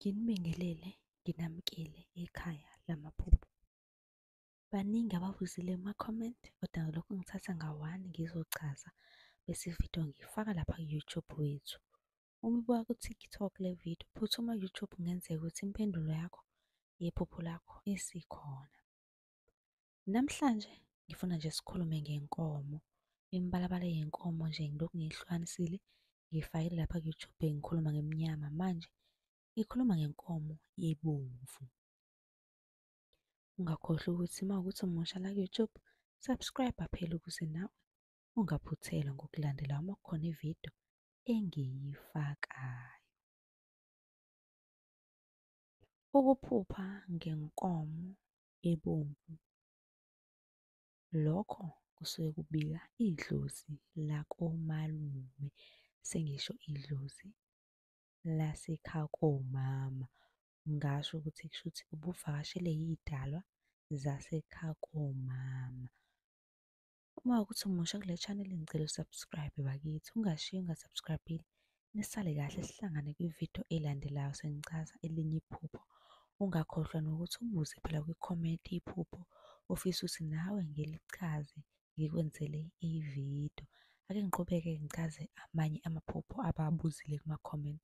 Nginibingelele, nginamukele ekhaya lamaphupho. Baningi ababuzile ema-comment kodwa ngalokho ngithatha nga-one ngizochaza bese ividiyo ngiyifaka lapha ku-YouTube wethu. Uma ibuka ku-TikTok le video, phuthuma ku-YouTube kungenzeka ukuthi impendulo yakho yephupho lakho isikhona. Namhlanje ngifuna nje sikhulume ngenkomo. Imibalabala yenkomo nje ngilokhu ngiyihlukanisile ngiyifakile lapha ku-YouTube ngikhuluma ngemnyama manje ngikhuluma ngenkomo ebomvu. Ungakhohlwa ukuthi uma ukuthi umusha la ku-YouTube, subscribe phela ukuze nawe ungaphuthelwa ngokulandela uma kukhona ividiyo engiyifakayo. Ukuphupha ngenkomo ebomvu. Lokho kusuke kubika idlozi lakomalume, sengisho idlozi lasekhaya komama. Ngasho ukuthi kusho ukuthi ubuvakashele iy'dalwa zasekhaya komama. Uma ukuthi umusha kule channel ngicela usubscribe bakithi, ungashiyi unga-subscribe-ile. Nisale kahle sihlangane kwividiyo elandelayo sengichaza elinye iphupho. Ungakhohlwa nokuthi ubuze phela kwi-comment iphupho ofisa ukuthi nawe ngilichaze ngikwenzele ividiyo. Ake ngiqhubeke ngichaze amanye amaphupho ababuzile kuma-comment.